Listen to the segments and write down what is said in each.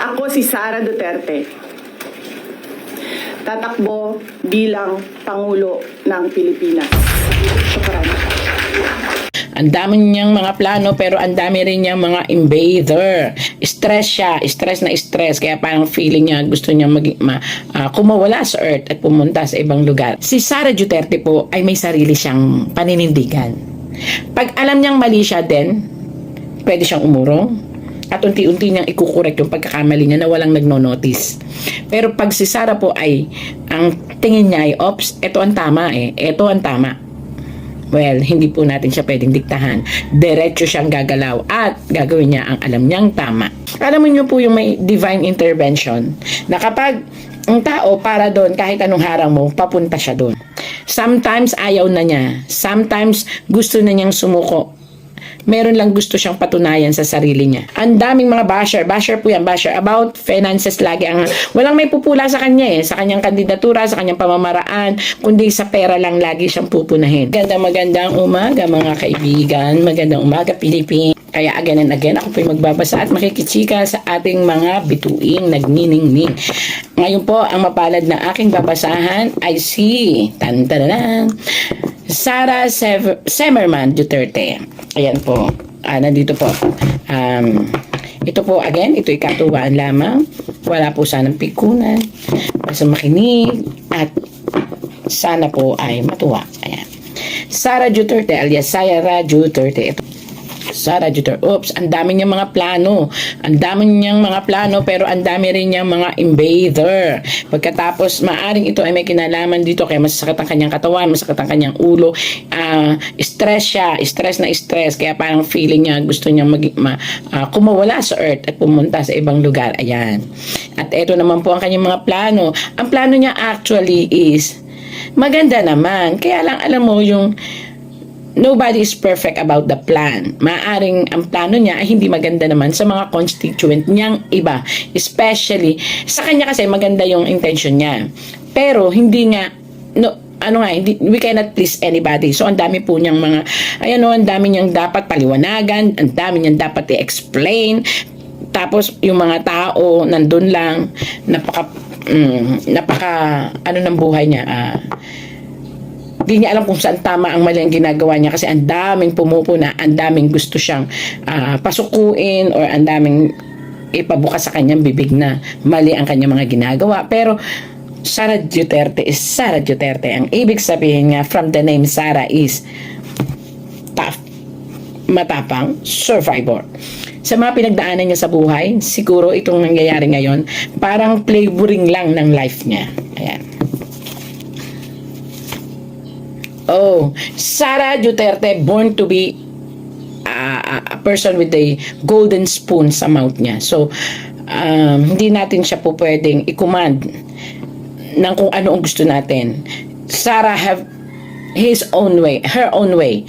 Ako si Sara Duterte. Tatakbo bilang Pangulo ng Pilipinas. Shukran. Ang dami niyang mga plano pero ang dami rin niyang mga invader. Stress siya, stress na stress. Kaya parang feeling niya gusto niya kumawala sa earth at pumunta sa ibang lugar. Si Sara Duterte po ay may sarili siyang paninindigan. Pag alam niyang mali siya din, pwede siyang umurong. At unti-unti niyang ikukorek yung pagkakamali niya na walang nagno-notice. Pero pag si Sara po ay, ang tingin niya ay, ops, ito ang tama ito ang tama. Well, hindi po natin siya pwedeng diktahan. Diretso siyang gagalaw at gagawin niya ang alam niyang tama. Alam niyo po yung may divine intervention na kapag ang tao para doon, kahit anong harang mo, papunta siya doon. Sometimes ayaw na niya. Sometimes gusto na niyang sumuko. Meron lang gusto siyang patunayan sa sarili niya. Ang daming mga basher po yan, basher about finances lagi ang walang may pupula sa kanya sa kanyang kandidatura, sa kanyang pamamaraan, kundi sa pera lang lagi siyang pupunahin. Magandang umaga mga kaibigan, magandang umaga Pilipinas. Kaya again and again, ako po'y magbabasa at makikichika sa ating mga bituing nagniningning. Ngayon po, ang mapalad na aking babasahan ay si Sara Semerman Duterte. Ayan po. Nandito po. Ito po, again, ito'y katuwaan lamang. Wala po sanang pikunan. Basta makinig at sana po ay matuwa. Ayan. Sara Duterte alias Sara Duterte. Ito. Sara Duterte. Oops, ang dami niyang mga plano. Ang dami niyang mga plano pero ang dami rin niyang mga invader. Pagkatapos, maaring ito ay may kinalaman dito kaya masakit ang kanyang katawan, masakit ang kanyang ulo. Stress siya, stress na stress. Kaya parang feeling niya gusto niya kumawala sa earth at pumunta sa ibang lugar. Ayan. At ito naman po ang kanyang mga plano. Ang plano niya actually is maganda naman. Kaya lang alam mo yung nobody is perfect about the plan. Maaring ang plano niya ay hindi maganda naman sa mga constituent niyang iba. Especially, sa kanya kasi maganda yung intention niya. Pero hindi nga, we cannot please anybody. So, ang dami po niyang mga, ang dami niyang dapat paliwanagan, ang dami niyang dapat i-explain. Tapos, yung mga tao, nandun lang, ng buhay niya, hindi niya alam kung saan tama ang mali ang ginagawa niya kasi ang daming pumupuna, ang daming gusto siyang pasukuin or ang daming ipabukas sa kanyang bibig na mali ang kanyang mga ginagawa. Pero Sara Duterte is Sara Duterte. Ang ibig sabihin nga from the name Sara is tough, matapang, survivor. Sa mga pinagdaanan niya sa buhay, siguro itong nangyayari ngayon, parang flavoring lang ng life niya. Ayan. Oh, Sara Duterte born to be a person with a golden spoon sa mouth niya. So, hindi natin siya po pwedeng i-command ng kung ano ang gusto natin. Sara have his own way, her own way.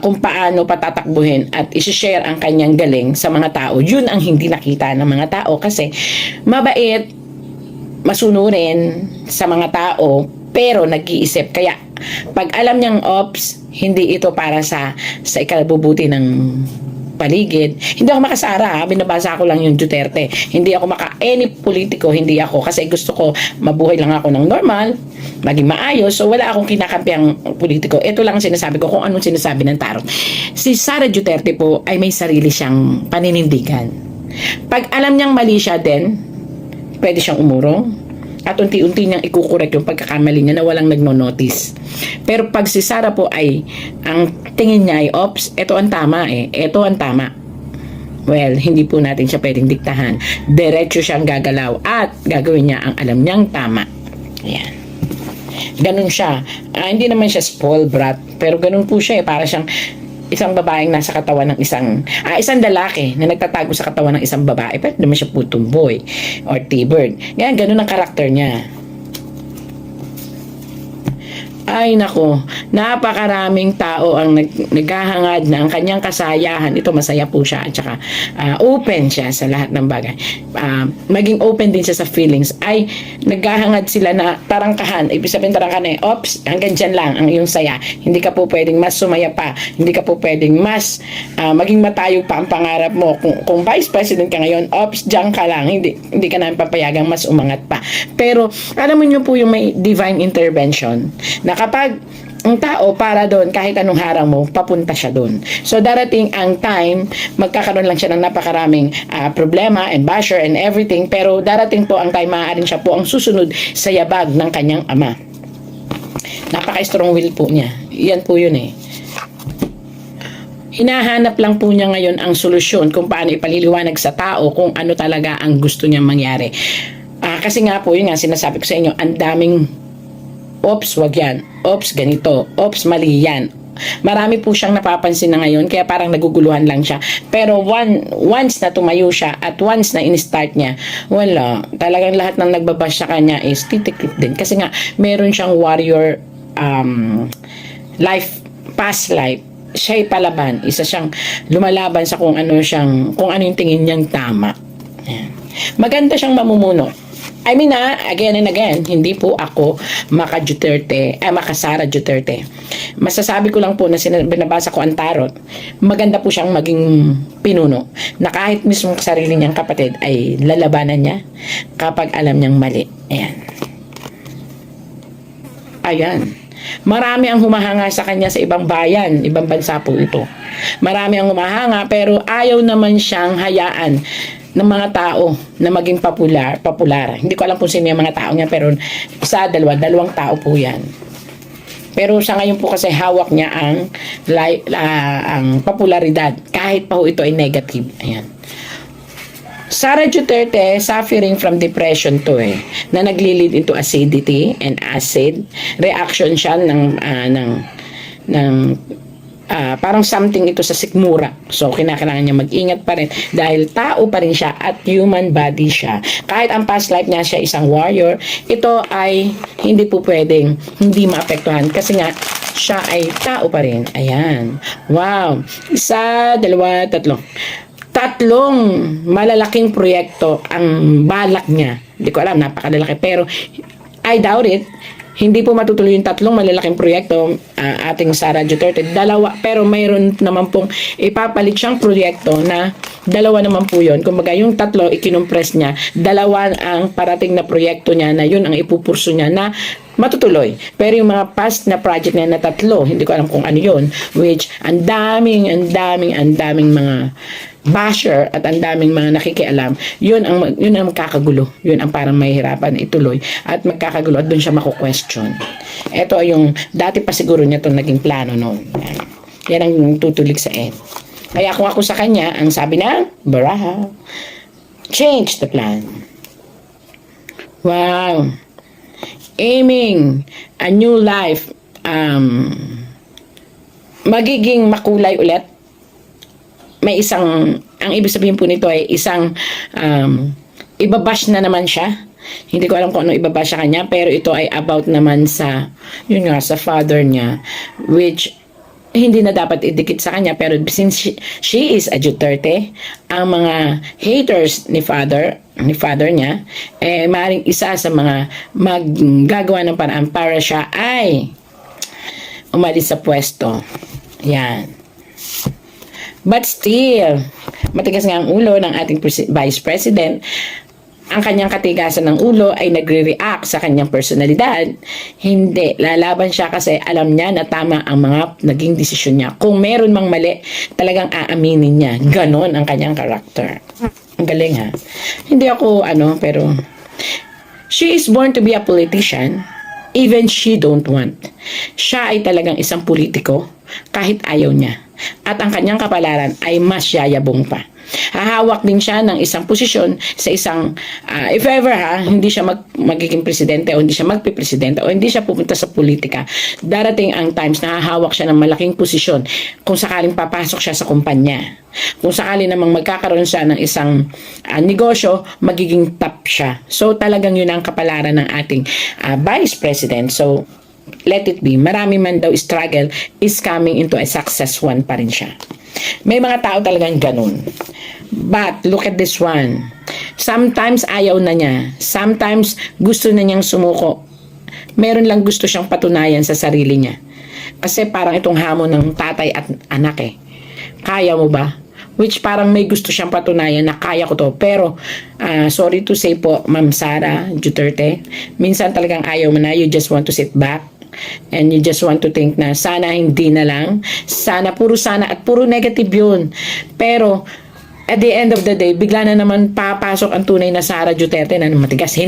Kung paano patatakbuhin at isi-share ang kanyang galing sa mga tao. Yun ang hindi nakita ng mga tao kasi mabait, masunurin sa mga tao, pero nag-iisip. Kaya pag alam niyang ops, hindi ito para sa ikabubuti ng paligid. Hindi ako makasara, binabasa ko lang yung Duterte. Hindi ako any politiko, hindi ako. Kasi gusto ko, mabuhay lang ako ng normal, maging maayos. So wala akong kinakampiang politiko. Ito lang ang sinasabi ko kung anong sinasabi ng tarot. Si Sara Duterte po ay may sarili siyang paninindigan. Pag alam niyang mali siya din, pwede siyang umurong. At unti-unti niyang ikukorek yung pagkakamali niya na walang nagno-notice. Pero pag si Sara po ay, ang tingin niya ay, ops, ito ang tama ito ang tama. Well, hindi po natin siya pwedeng diktahan. Diretso siyang gagalaw at gagawin niya ang alam niyang tama. Ayan. Ganun siya. Hindi naman siya spoiled brat, pero ganun po siya para siyang isang babaeng nasa katawan ng isang lalaki na nagtatago sa katawan ng isang babae. Pero naman siya po tomboy or T-bird. Ganyan, ganun ang karakter niya. Ay nako, napakaraming tao ang naghahangad na ang kanyang kasayahan. Ito masaya po siya at saka open siya sa lahat ng bagay. Maging open din siya sa feelings. Ay naghahangad sila na tarangkahan. Ibig sabihin tarangkahan ops, hanggang dyan lang ang iyong saya. Hindi ka po pwedeng mas sumaya pa. Hindi ka po pwedeng mas maging matayog pa ang pangarap mo. Kung Vice President ka ngayon, ops, dyan ka lang. Hindi ka namin papayagang mas umangat pa. Pero alam mo nyo po yung may divine intervention na kapag ang tao para doon, kahit anong harang mo, papunta siya doon. So darating ang time, magkakaroon lang siya ng napakaraming problema and basher and everything, pero darating po ang time, maaaring siya po ang susunod sa yabag ng kanyang ama. Napaka-strong will po niya. Yan po yun eh. Hinahanap lang po niya ngayon ang solusyon kung paano ipaliliwanag sa tao kung ano talaga ang gusto niyang mangyari. Kasi nga po, yun nga, sinasabi ko sa inyo, ang daming ops, wag yan. Ops, ganito. Ops, mali yan. Marami po siyang napapansin na ngayon, kaya parang naguguluhan lang siya. Pero once na tumayo siya at once na in-start niya, wala. Talagang lahat ng nagbabash sa kanya is titikip din. Kasi nga, meron siyang warrior life, past life. Siya'y palaban. Isa siyang lumalaban sa kung ano yung tingin niyang tama. Ayan. Maganda siyang mamumuno. I mean again and again, hindi po ako maka Sara Duterte. Masasabi ko lang po na binabasa ko ang tarot, maganda po siyang maging pinuno na kahit mismo sarili niyang kapatid ay lalabanan niya kapag alam niyang mali. Ayan. Ayan. Marami ang humahanga sa kanya sa ibang bayan, ibang bansa po ito. Marami ang humahanga pero ayaw naman siyang hayaan ng mga tao na maging popular. Hindi ko alam kung sino yung mga tao niya, pero dalawang tao po yan. Pero sa ngayon po kasi hawak niya ang popularidad kahit pa ho ito ay negative. Ayan. Sara Duterte suffering from depression to na nagli-lead into acidity and acid reaction siya ng parang something ito sa sikmura. So, kinakailangan niya mag-ingat pa rin dahil tao pa rin siya at human body siya. Kahit ang past life niya siya isang warrior, ito ay hindi po pwedeng hindi maapektuhan kasi nga siya ay tao pa rin. Ayan. Wow. 1, 2, 3. 3 malalaking proyekto ang balak niya. Hindi ko alam, napakalalaki. Pero, I doubt it. Hindi po matutuloy yung 3 malalaking proyekto ating Sara Duterte. 2, pero mayroon naman pong ipapalit siyang proyekto na 2 naman po yun. Kumbaga yung 3 ikinompress niya, 2 ang parating na proyekto niya na yun ang ipupurso niya na matutuloy. Pero yung mga past na project niya na 3, hindi ko alam kung ano yun, which ang daming mga basher at ang daming mga nakikialam, yun ang magkakagulo. Yun ang parang mahihirapan ituloy at magkakagulo at doon siya mako-question. Ito yung dati pa siguro niya itong naging plano noon. Yan ang tutulig sa end. Kaya kung ako sa kanya, ang sabi na, Baraha, change the plan. Wow. Aiming a new life, magiging makulay ulit. May ang ibig sabihin po nito ay isang ibabash na naman siya. Hindi ko alam kung ano ibabash sa kanya, pero ito ay about naman sa sa father niya, which hindi na dapat idikit sa kanya, pero since she is a Duterte, ang mga haters ni father niya, maaaring isa sa mga maggagawa ng paraan para siya ay umalis sa pwesto. Yan. But still, matigas nga ang ulo ng ating Vice President. Ang kanyang katigasan ng ulo ay nagre-react sa kanyang personalidad. Hindi. Lalaban siya kasi alam niya na tama ang mga naging desisyon niya. Kung meron mang mali, talagang aaminin niya. Ganon ang kanyang karakter. Ang galing ha. Hindi ako pero she is born to be a politician. Even she don't want. Siya ay talagang isang politiko kahit ayaw niya. At ang kanyang kapalaran ay mas yayabong pa. Hahawak din siya ng isang posisyon sa isang, if ever hindi siya magiging presidente o hindi siya magpipresidente o hindi siya pupunta sa politika, darating ang times na hahawak siya ng malaking posisyon kung sakaling papasok siya sa kumpanya. Kung sakali namang magkakaroon siya ng isang negosyo, magiging top siya. So talagang yun ang kapalaran ng ating Vice President. So let it be. Marami man daw struggle is coming into a success one pa rin siya. May mga tao talagang ganun. But, look at this one. Sometimes ayaw na niya. Sometimes gusto na niyang sumuko. Meron lang gusto siyang patunayan sa sarili niya. Kasi parang itong hamon ng tatay at anak eh. Kaya mo ba? Which parang may gusto siyang patunayan na kaya ko to. Pero, sorry to say po, Ma'am Sara Duterte, minsan talagang ayaw mo na. You just want to sit back. And you just want to think na sana hindi na lang. Sana at puro negative yun. Pero, at the end of the day, bigla na naman papasok ang tunay na Sara Duterte na matigas.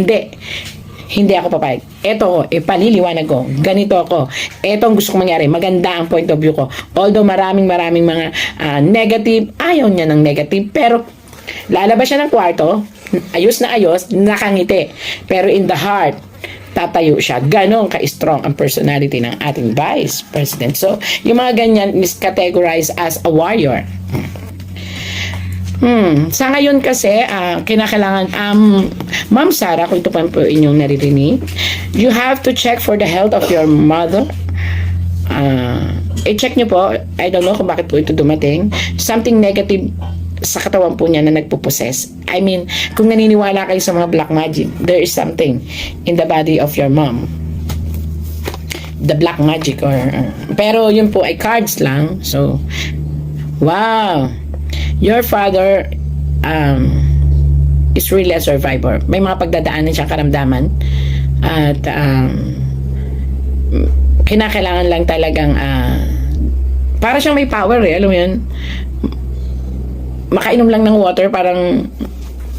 Hindi ako papayag. Ito ko, ipaliliwanag ko. Ganito ako. Ito ang gusto kong mangyari. Maganda ang point of view ko. Although maraming mga negative, ayaw niya ng negative. Pero, lalabas siya ng kwarto, ayos na ayos, nakangiti. Pero in the heart, tatayo siya. Ganon ka-strong ang personality ng ating Vice President. So, yung mga ganyan is categorized as a warrior. Sa ngayon kasi, kinakailangan, Ma'am Sara, kung ito pa po inyong naririnig, you have to check for the health of your mother. I-check nyo po, I don't know kung bakit po ito dumating, something negative sa katawan po niya na nagpuposes. I mean, kung naniniwala kayo sa mga black magic, there is something in the body of your mom. The black magic pero yun po ay cards lang. So, wow! Your father is really a survivor. May mga pagdadaanan siyang karamdaman at kinakailangan lang talagang para siyang may power eh, alam mo yun, makainom lang ng water parang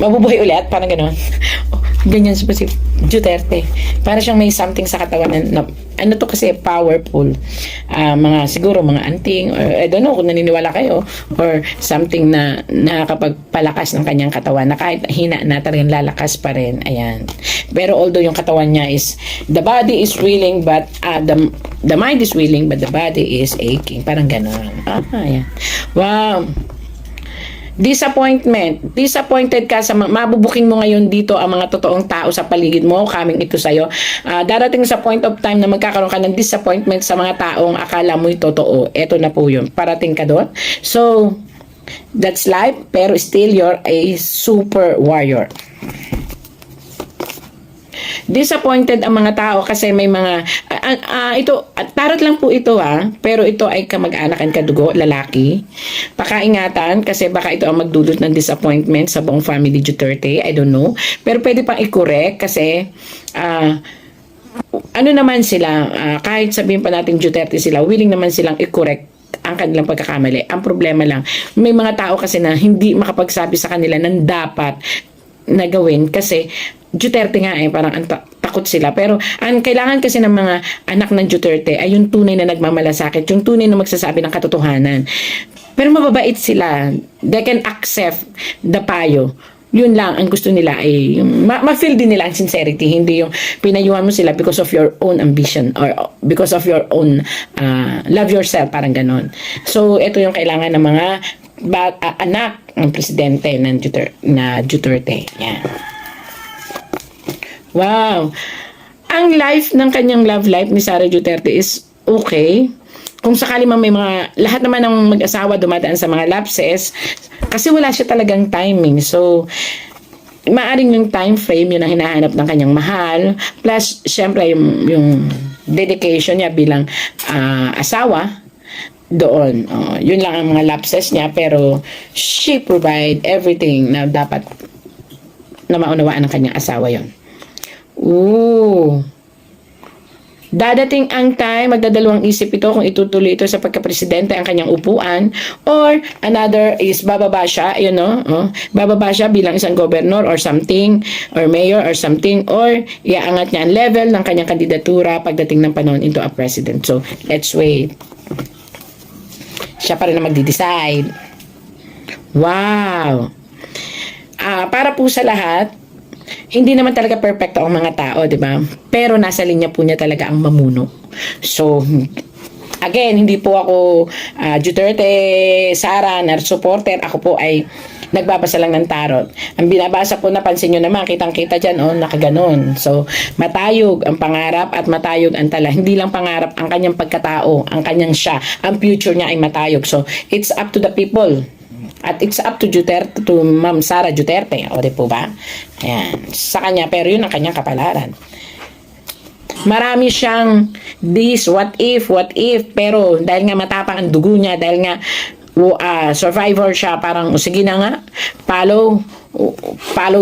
mabubuhay ulit, parang gano'n. Ganyan si Duterte. Para siyang may something sa katawan na ano to kasi powerful. Siguro mga anting or I don't know kung naniniwala kayo or something na nakakapagpalakas ng kanyang katawan na kahit hina na talagang lalakas pa rin. Ayan. Pero although yung katawan niya is the body is willing but the mind is willing but the body is aching. Parang gano'n. Ayan. Wow. Disappointed ka sa mabubuking mo ngayon dito ang mga totoong tao sa paligid mo, coming ito sa'yo. Darating sa point of time na magkakaroon ka ng disappointment sa mga taong akala mo'y totoo. Eto na po yun. Parating ka doon. So, that's life, pero still you're a super warrior. Disappointed ang mga tao kasi may mga ito, tarot lang po ito pero ito ay kamag-anakan kadugo, lalaki. Pakaingatan kasi baka ito ang magdudulot ng disappointment sa buong family Duterte, I don't know. Pero pwede pang i-correct kasi ano naman sila, kahit sabihin pa natin Duterte sila, willing naman silang i-correct ang kanilang pagkakamali. Ang problema lang, may mga tao kasi na hindi makapagsabi sa kanila ng dapat na gawin kasi Duterte nga parang takot sila. Pero ang kailangan kasi ng mga anak ng Duterte ay yung tunay na nagmamalasakit, yung tunay na magsasabi ng katotohanan. Pero mababait sila. They can accept the payo. Yun lang ang gusto nila ay ma-feel din nila ang sincerity, hindi yung pinayuhan mo sila because of your own ambition or because of your own love yourself, parang ganon. So ito yung kailangan ng mga anak ng presidente ng Duterte. Yan. Wow. Ang life ng kanyang love life ni Sara Duterte is okay. Kung sakali man may mga, lahat naman ng mag-asawa dumadaan sa mga lapses, kasi wala siya talagang timing. So, maaring yung time frame, yun ang hinahanap ng kanyang mahal. Plus, syempre, yung dedication niya bilang asawa, doon. Yun lang ang mga lapses niya, pero she provide everything na dapat na maunawaan ng kanyang asawa yon. Ooh. Dadating ang time, magdadalawang isip ito kung itutuloy ito sa pagka-presidente ang kanyang upuan or another is bababa siya, bababa siya bilang isang governor or something or mayor or something or iaangat niya ang level ng kanyang kandidatura pagdating ng panahon into a president. So, let's wait. Siya pa rin na magdi-decide. Wow! Para po sa lahat, hindi naman talaga perfecto ang mga tao, di ba? Pero nasa linya po niya talaga ang mamuno. So, Again, hindi po ako Duterte, Sara, na supporter. Ako po ay nagbabasa lang ng tarot. Ang binabasa po, napansin nyo naman, kitang-kita dyan, nakaganon. So, matayog ang pangarap at matayog ang tala. Hindi lang pangarap, ang kanyang pagkatao, ang kanyang siya, ang future niya ay matayog. So, it's up to the people. At it's up to Duterte, to Ma'am Sara Duterte. O, di po ba? Ayan. Sa kanya, pero yun ang kanyang kapalaran. Marami siyang this, what if, pero dahil nga matapang ang dugo niya, dahil nga survivor siya, parang sige na nga, follow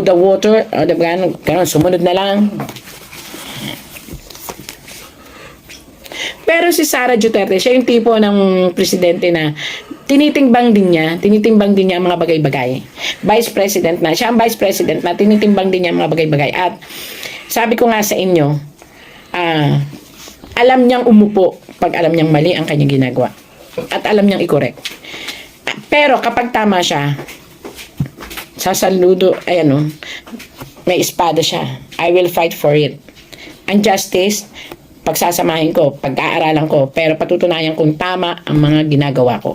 the water, diba, ganun, sumunod na lang. Pero si Sara Duterte, siya yung tipo ng presidente na tinitimbang din niya ang mga bagay-bagay. Vice President na, siya ang Vice President na tinitimbang din niya ang mga bagay-bagay. At sabi ko nga sa inyo, alam niyang umupo pag alam niyang mali ang kanyang ginagawa. At alam niyang i-correct. Pero kapag tama siya, sasaludo, may espada siya. I will fight for it. Ang justice, pagsasamahin ko, pag-aaralan ko, pero patutunayan kung tama ang mga ginagawa ko.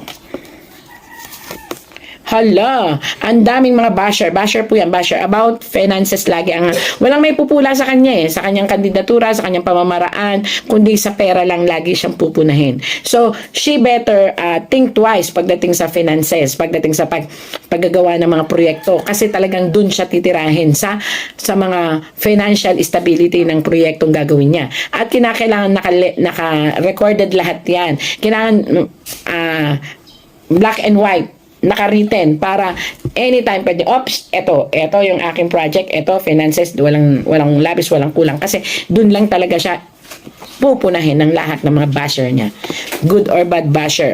Hala, ang daming mga basher po yan, basher about finances lagi ang, walang may pupula sa kanya sa kanyang kandidatura, sa kanyang pamamaraan, kundi sa pera lang lagi siyang pupunahin. So, she better think twice pagdating sa finances, pagdating sa paggagawa ng mga proyekto, kasi talagang dun siya titirahin sa mga financial stability ng proyektong gagawin niya. At kinakailangan naka-recorded lahat yan. Kailangan black and white, naka-written para anytime pwede, ito yung aking project, ito finances, walang labis, walang kulang, kasi dun lang talaga siya pupunahin ng lahat ng mga basher niya, good or bad basher.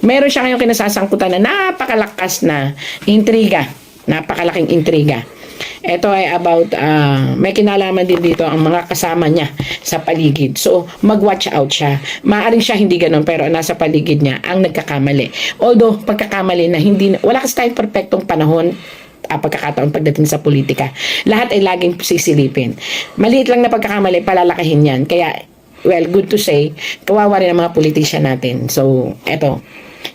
Meron siya ngayong kinasasangkutan na napakalakas na intriga, napakalaking intriga. Ito ay about, may kinalaman din dito ang mga kasama niya sa paligid. So, mag-watch out siya. Maaring siya hindi ganun, pero nasa paligid niya ang nagkakamali. Although, pagkakamali na wala kasi tayong perfectong panahon, pagkakataon pagdating sa politika. Lahat ay laging sisilipin. Maliit lang na pagkakamali, palalakahin yan. Kaya, well, good to say, kawawa rin ang mga politician natin. So, eto,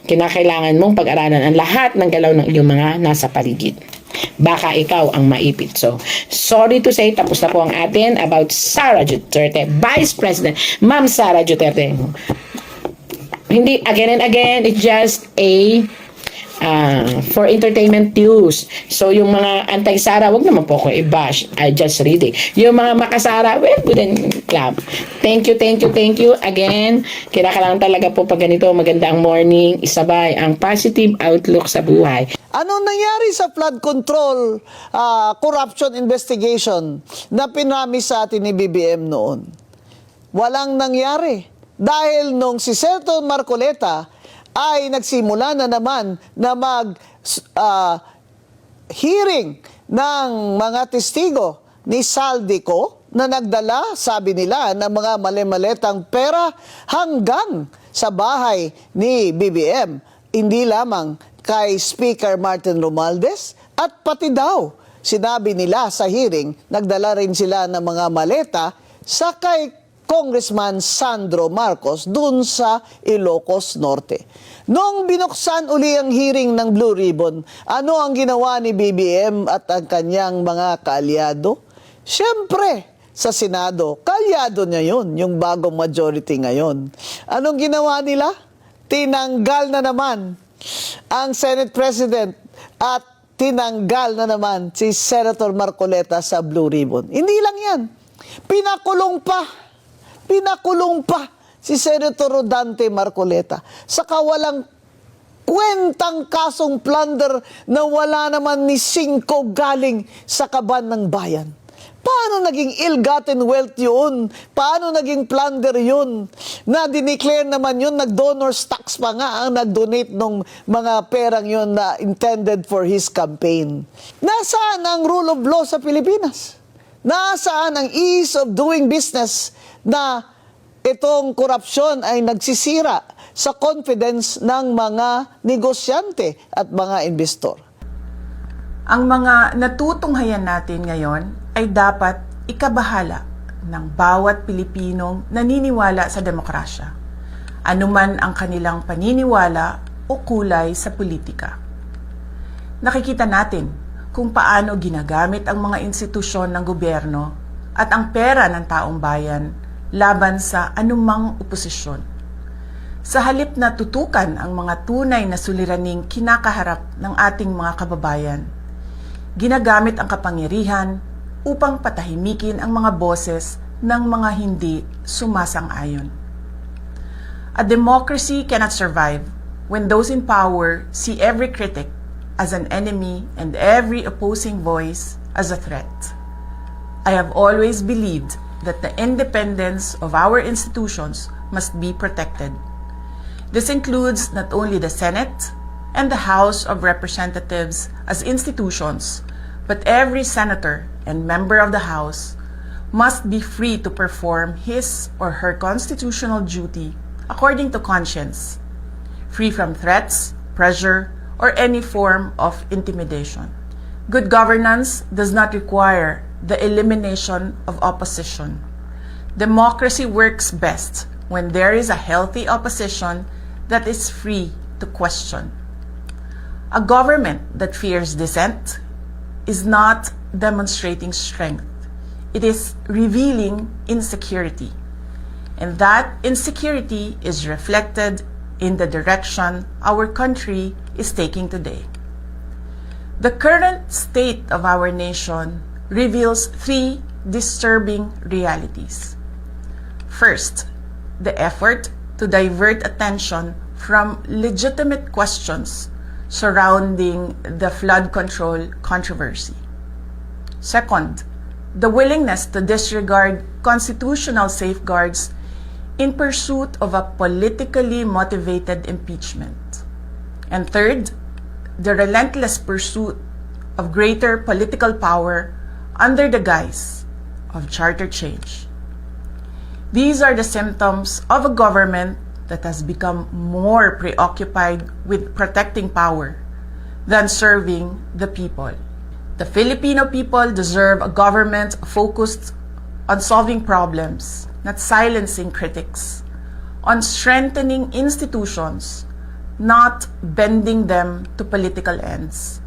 kinakailangan mong pag-aralan ang lahat ng galaw ng iyong mga nasa paligid. Baka ikaw ang maipit. So, sorry to say, tapos na po ang atin about Sara Duterte, Vice President, Ma'am Sara Duterte. Hindi, again and again, it's just for entertainment use. So, yung mga anti-Sara, wag naman po ako i-bash. I just read it. Yung mga makasara, well, good and clap. Thank you again. Kinakailangan talaga po pag ganito, maganda ang morning, isabay ang positive outlook sa buhay. Anong nangyari sa flood control corruption investigation na pinamis sa atin ni BBM noon? Walang nangyari. Dahil nung si Senator Marcoleta ay nagsimula na naman na hearing ng mga testigo ni Saldico na nagdala, sabi nila, ng mga mali-maletang pera hanggang sa bahay ni BBM. Hindi lamang kay Speaker Martin Romualdez at pati daw, sinabi nila sa hearing, nagdala rin sila ng mga maleta sa kay Congressman Sandro Marcos dun sa Ilocos Norte. Nung binuksan uli ang hearing ng Blue Ribbon, ano ang ginawa ni BBM at ang kanyang mga kaalyado? Siyempre, sa Senado, kaalyado niya yun, yung bagong majority ngayon. Anong ginawa nila? Tinanggal na naman ang Senate President at tinanggal na naman si Senator Marcoleta sa Blue Ribbon. Hindi lang yan. Pinakulong pa si Senator Rodante Marcoleta sa kawalang kwentang kasong plunder na wala naman ni singko galing sa kaban ng bayan. Paano naging ill-gotten wealth yun? Paano naging plunder yun? Na dineclare naman yun, nag-donor's tax pa nga ang nag-donate ng mga perang yun na intended for his campaign. Nasaan ang rule of law sa Pilipinas? Nasaan ang ease of doing business na itong korupsyon ay nagsisira sa confidence ng mga negosyante at mga investor? Ang mga natutunghayan natin ngayon ay dapat ikabahala ng bawat Pilipinong naniniwala sa demokrasya, anuman ang kanilang paniniwala o kulay sa politika. Nakikita natin kung paano ginagamit ang mga institusyon ng gobyerno at ang pera ng taong bayan laban sa anumang oposisyon. Sa halip na tutukan ang mga tunay na suliraning kinakaharap ng ating mga kababayan, ginagamit ang kapangyarihan upang patahimikin ang mga boses ng mga hindi sumasang-ayon. A democracy cannot survive when those in power see every critic as an enemy and every opposing voice as a threat. I have always believed that the independence of our institutions must be protected. This includes not only the Senate and the House of Representatives as institutions, but every senator and member of the House must be free to perform his or her constitutional duty according to conscience, free from threats, pressure, or any form of intimidation. Good governance does not require the elimination of opposition. Democracy works best when there is a healthy opposition that is free to question. A government that fears dissent is not demonstrating strength. It is revealing insecurity. And that insecurity is reflected in the direction our country is taking today. The current state of our nation reveals three disturbing realities. First, the effort to divert attention from legitimate questions surrounding the flood control controversy. Second, the willingness to disregard constitutional safeguards in pursuit of a politically motivated impeachment. And third, the relentless pursuit of greater political power under the guise of charter change. These are the symptoms of a government that has become more preoccupied with protecting power than serving the people. The Filipino people deserve a government focused on solving problems, not silencing critics, on strengthening institutions, not bending them to political ends,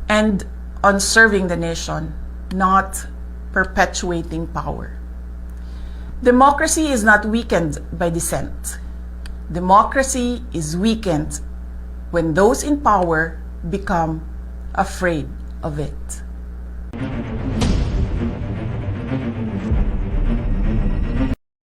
and on serving the nation, not perpetuating power. Democracy is not weakened by dissent. Democracy is weakened when those in power become afraid of it.